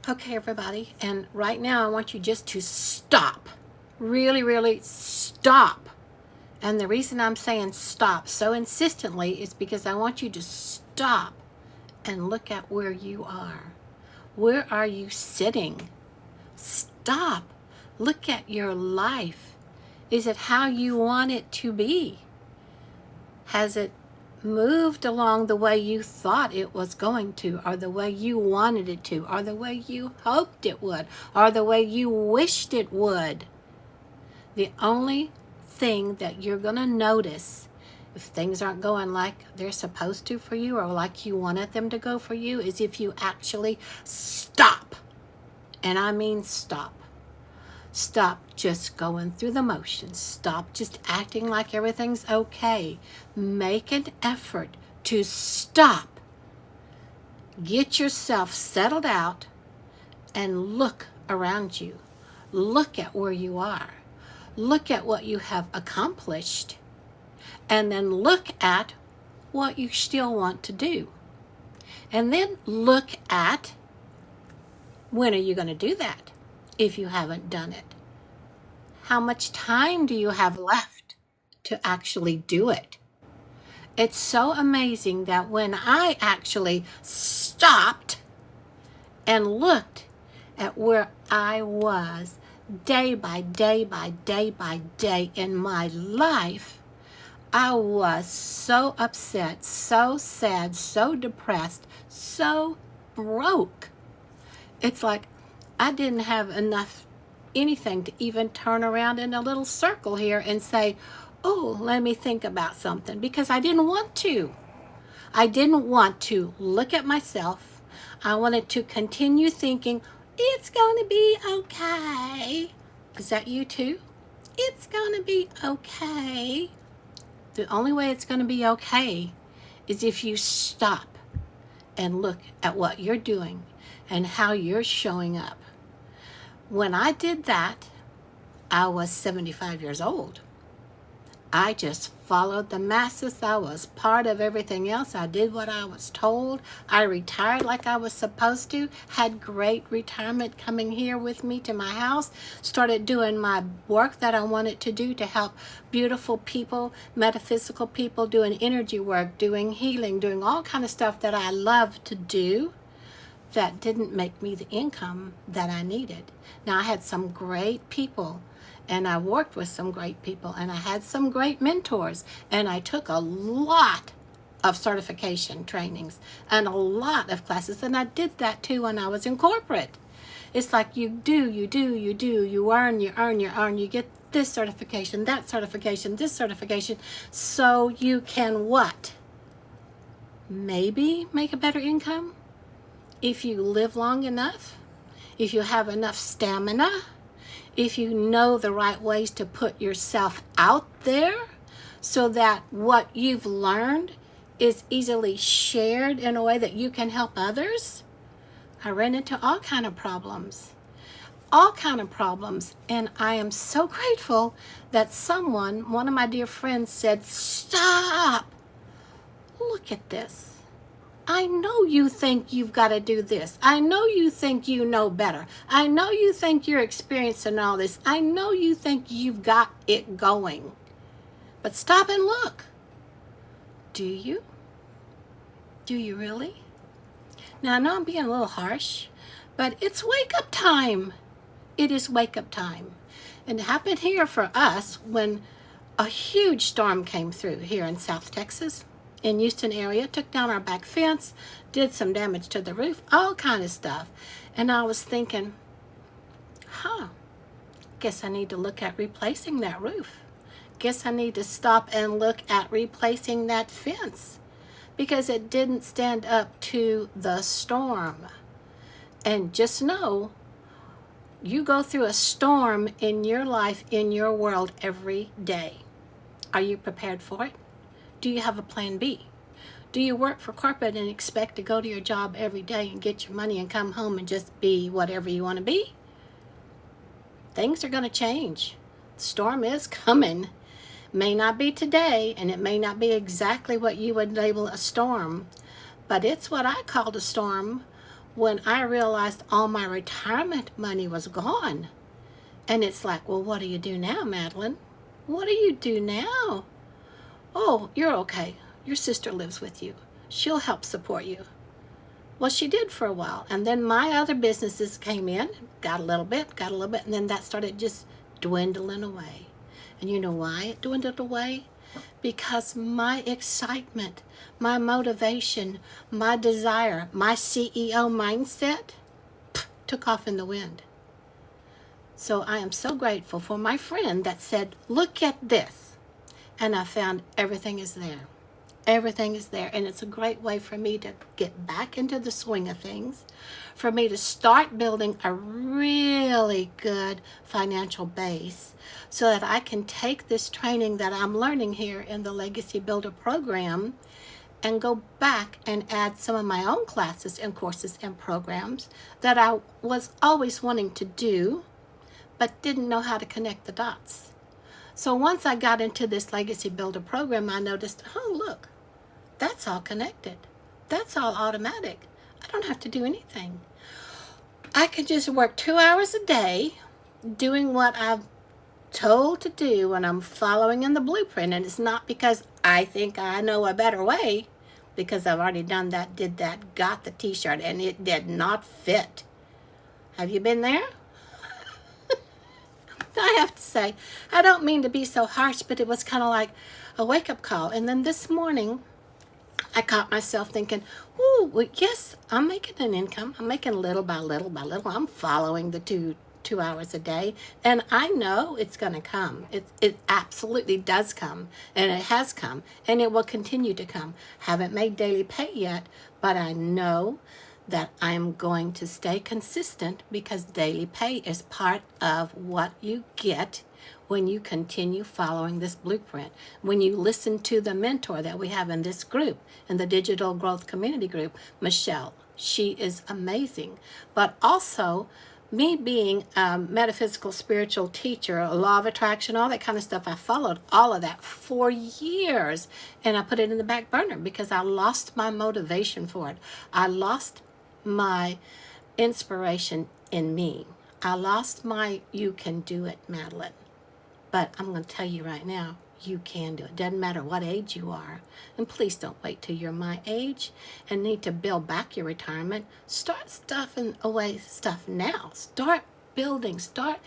Okay, everybody, and right now I want you just to stop. Really, really stop. And the reason I'm saying stop so insistently is because I want you to stop and look at where you are. Where are you sitting? Stop. Look at your life. Is it how you want it to be? Has it moved along the way you thought it was going to, or the way you wanted it to, or the way you hoped it would, or the way you wished it would? The only thing that you're going to notice if things aren't going like they're supposed to for you or like you wanted them to go for you is if you actually stop. And I mean stop. Stop just going through the motions. Stop just acting like everything's okay. Make an effort to stop. Get yourself settled out and look around you. Look at where you are. Look at what you have accomplished. And then look at what you still want to do. And then look at when are you going to do that if you haven't done it? How much time do you have left to actually do it? It's so amazing that when I actually stopped and looked at where I was day by day by day by day in my life, I was so upset, so sad, so depressed, so broke. It's like I didn't have enough anything to even turn around in a little circle here and say, oh, let me think about something, because I didn't want to. I didn't want to look at myself. I wanted to continue thinking, it's going to be okay. Is that you too? It's going to be okay. The only way it's going to be okay is if you stop and look at what you're doing and how you're showing up. When I did that, I was 75 years old. I just followed the masses. I was part of everything else. I did what I was told. I retired like I was supposed to. Had great retirement coming here with me to my house. Started doing my work that I wanted to do to help beautiful people, metaphysical people, doing energy work, doing healing, doing all kind of stuff that I love to do. That didn't make me the income that I needed. Now, I had some great people, and I worked with some great people, and I had some great mentors, and I took a lot of certification trainings and a lot of classes, and I did that too when I was in corporate. It's like you earn, you get this certification, that certification, this certification, so you can what? Maybe make a better income? If you live long enough, if you have enough stamina, if you know the right ways to put yourself out there so that what you've learned is easily shared in a way that you can help others. I ran into all kind of problems, and I am so grateful that one of my dear friends said, stop, look at this. I know you think you've got to do this. I know you think you know better. I know you think you're experiencing all this. I know you think you've got it going. But stop and look. Do you? Do you really? Now, I know I'm being a little harsh, but it's wake up time. It is wake up time. And it happened here for us when a huge storm came through here in South Texas. In Houston area, took down our back fence, did some damage to the roof, all kind of stuff. And I was thinking, guess I need to look at replacing that roof. Guess I need to stop and look at replacing that fence because it didn't stand up to the storm. And just know, you go through a storm in your life, in your world every day. Are you prepared for it? Do you have a plan B? Do you work for corporate and expect to go to your job every day and get your money and come home and just be whatever you want to be? Things are going to change. The storm is coming. May not be today, and it may not be exactly what you would label a storm, but it's what I called a storm when I realized all my retirement money was gone. And it's like, well, what do you do now, Madeline? What do you do now? Oh, you're okay. Your sister lives with you. She'll help support you. Well, she did for a while. And then my other businesses came in, got a little bit, and then that started just dwindling away. And you know why it dwindled away? Because my excitement, my motivation, my desire, my CEO mindset took off in the wind. So I am so grateful for my friend that said, look at this. And I found everything is there. Everything is there. And it's a great way for me to get back into the swing of things, for me to start building a really good financial base so that I can take this training that I'm learning here in the Legacy Builder program and go back and add some of my own classes and courses and programs that I was always wanting to do, but didn't know how to connect the dots. So once I got into this Legacy Builder program, I noticed, oh, look, that's all connected. That's all automatic. I don't have to do anything. I can just work 2 hours a day doing what I'm told to do and I'm following in the blueprint. And it's not because I think I know a better way, because I've already done that, did that, got the t-shirt, and it did not fit. Have you been there? I have to say, I don't mean to be so harsh, but it was kind of like a wake-up call. And then this morning, I caught myself thinking, ooh, well, yes, I'm making an income. I'm making little by little by little. I'm following the two hours a day. And I know it's going to come. It absolutely does come. And it has come. And it will continue to come. Haven't made daily pay yet, but I know that I'm going to stay consistent, because daily pay is part of what you get when you continue following this blueprint. When you listen to the mentor that we have in this group, in the Digital Growth Community Group, Michelle, she is amazing. But also, me being a metaphysical spiritual teacher, a law of attraction, all that kind of stuff, I followed all of that for years. And I put it in the back burner because I lost my motivation for it. I lost my inspiration in me. I lost my you can do it, Madeline. But I'm going to tell you right now, you can do it. Doesn't matter what age you are. And please don't wait till you're my age and need to build back your retirement. Start stuffing away stuff now. Start building. Start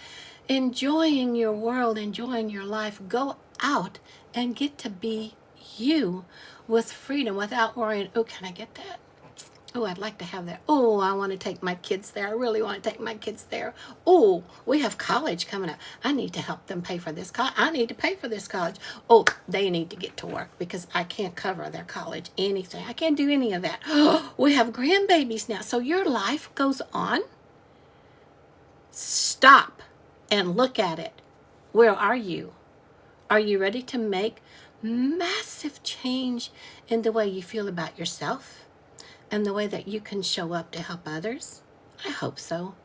enjoying your world, enjoying your life. Go out and get to be you with freedom without worrying, oh, can I get that? Oh, I'd like to have that. Oh, I want to take my kids there. I really want to take my kids there. Oh, we have college coming up. I need to help them pay for this college. I need to pay for this college. Oh, they need to get to work because I can't cover their college, anything. I can't do any of that. Oh, we have grandbabies now. So your life goes on. Stop and look at it. Where are you? Are you ready to make massive change in the way you feel about yourself? And the way that you can show up to help others? I hope so.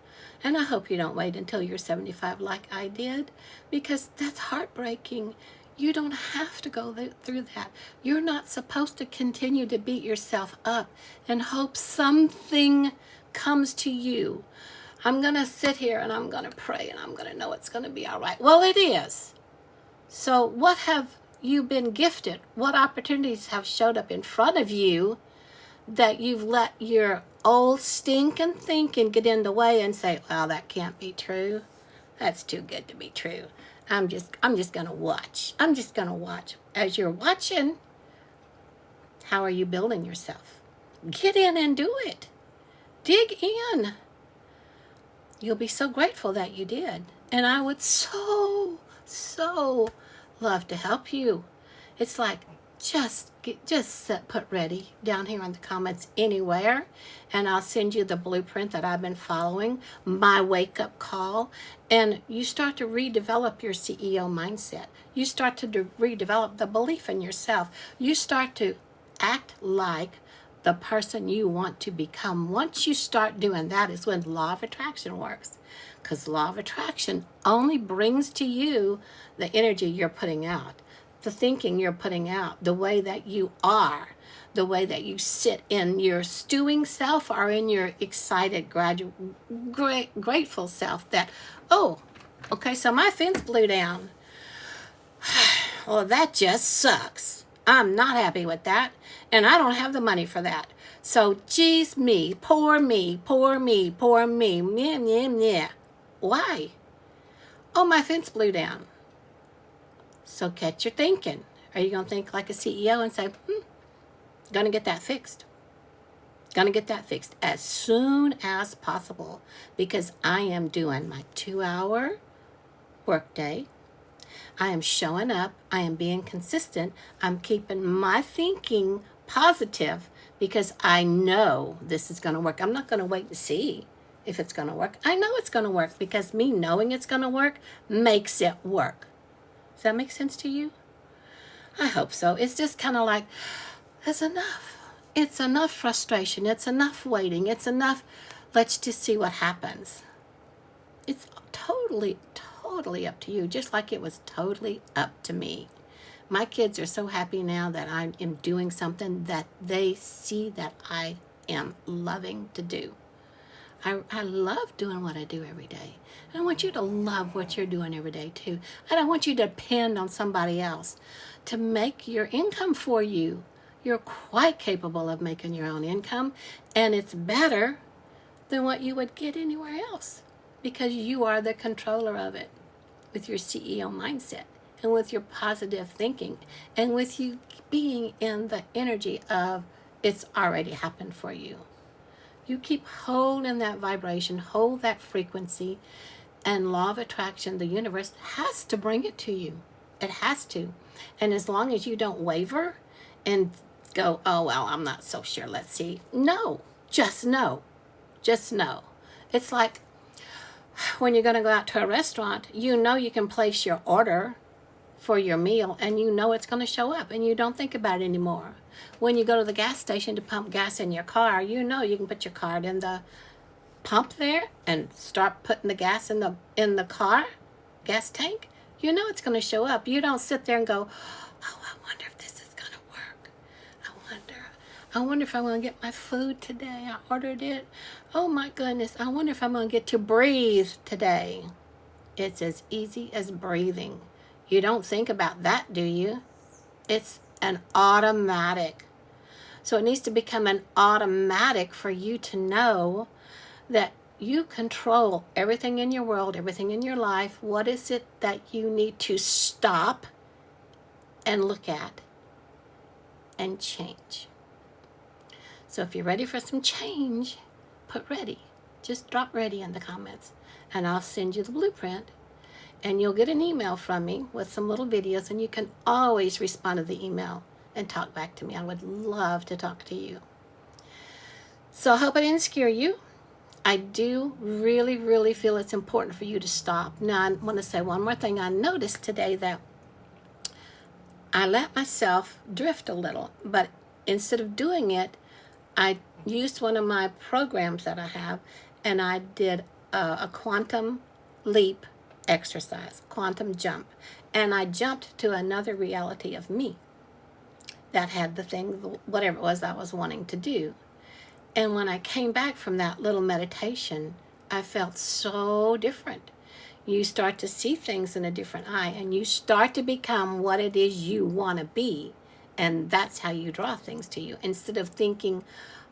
And I hope you don't wait until you're 75 like I did, because that's heartbreaking. You don't have to go through that. You're not supposed to continue to beat yourself up and hope something comes to you. I'm going to sit here and I'm going to pray and I'm going to know it's going to be all right. Well, it is. So what have you been gifted? What opportunities have showed up in front of you that you've let your old stinking thinking get in the way and say, well, that can't be true. That's too good to be true. I'm just going to watch. I'm just going to watch. As you're watching, how are you building yourself? Get in and do it. Dig in. You'll be so grateful that you did. And I would so love to help you. It's like, just put ready down here in the comments anywhere, and I'll send you the blueprint that I've been following, my wake-up call, and you start to redevelop your CEO mindset. You start to redevelop the belief in yourself. You start to act like the person you want to become. Once you start doing that is when law of attraction works, because law of attraction only brings to you the energy you're putting out, the thinking you're putting out, the way that you are, the way that you sit in your stewing self or in your excited, grateful self that, oh, okay, so my fence blew down. Well, that just sucks. I'm not happy with that, and I don't have the money for that. So, geez me, poor me, poor me, poor me, meh, meh, meh. Why? Oh, my fence blew down. So catch your thinking. Are you going to think like a CEO and say, gonna get that fixed? Gonna get that fixed as soon as possible, because I am doing my 2-hour workday. I am showing up. I am being consistent. I'm keeping my thinking positive because I know this is going to work. I'm not going to wait to see if it's going to work. I know it's going to work because me knowing it's going to work makes it work. Does that make sense to you? I hope so. It's just kind of like, it's enough. It's enough frustration. It's enough waiting. It's enough. Let's just see what happens. It's totally up to you, just like it was totally up to me. My kids are so happy now that I am doing something that they see that I am loving to do. I love doing what I do every day. And I want you to love what you're doing every day too. I don't want you to depend on somebody else to make your income for you. You're quite capable of making your own income, and it's better than what you would get anywhere else because you are the controller of it with your CEO mindset and with your positive thinking and with you being in the energy of it's already happened for you. You keep holding that vibration, hold that frequency, and law of attraction, the universe has to bring it to you. It has to. And as long as you don't waver and go, oh, well, I'm not so sure, let's see. No, just know. Just know. It's like when you're going to go out to a restaurant, you know you can place your order for your meal and you know it's going to show up and you don't think about it anymore. When you go to the gas station to pump gas in your car, you know you can put your card in the pump there and start putting the gas in the car, gas tank. You know it's going to show up. You don't sit there and go, oh, I wonder if this is going to work. I wonder if I'm going to get my food today. I ordered it. Oh my goodness, I wonder if I'm going to get to breathe today. It's as easy as breathing. You don't think about that, do you? It's an automatic. So it needs to become an automatic for you to know that you control everything in your world, everything in your life. What is it that you need to stop and look at and change? So if you're ready for some change, put ready. Just drop ready in the comments and I'll send you the blueprint and you'll get an email from me with some little videos and you can always respond to the email and talk back to me. I would love to talk to you. So I hope I didn't scare you. I do really feel it's important for you to stop. Now I want to say one more thing. I noticed today that I let myself drift a little, but instead of doing it, I used one of my programs that I have and I did a quantum leap exercise, quantum jump, and I jumped to another reality of me that had the thing, whatever it was I was wanting to do. And when I came back from that little meditation, I felt so different. You start to see things in a different eye and you start to become what it is you want to be. And that's how you draw things to you. Instead of thinking,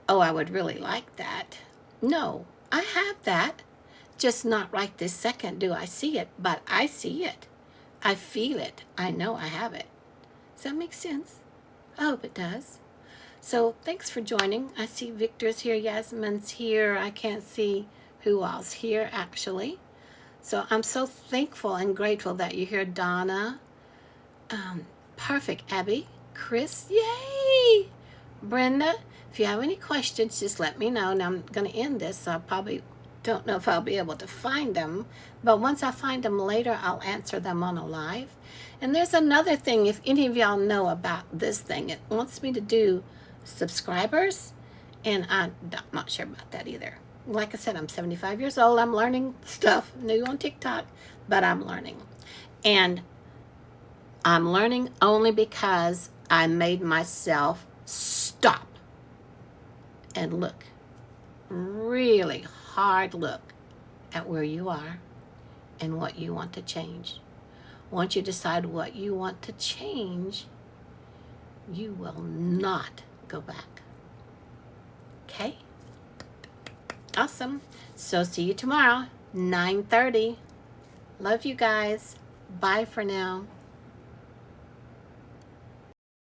oh, I would really like that. No, I have that. Just not right this second do I see it, but I see it. I feel it. I know I have it. Does that make sense? I hope it does. So thanks for joining. I see Victor's here, Yasmin's here. I can't see who else here actually. So I'm so thankful and grateful that you're here, Donna. Perfect, Abby. Chris, yay! Brenda, if you have any questions, just let me know. Now I'm going to end this, so I probably don't know if I'll be able to find them. But once I find them later, I'll answer them on a live. And there's another thing, if any of y'all know about this thing, it wants me to do subscribers, and I'm not sure about that either. Like I said, I'm 75 years old. I'm learning stuff new on TikTok, but I'm learning. And I'm learning only because I made myself stop and look. Really hard look at where you are and what you want to change. Once you decide what you want to change, you will not go back. Okay? Awesome. So see you tomorrow, 9:30. Love you guys. Bye for now.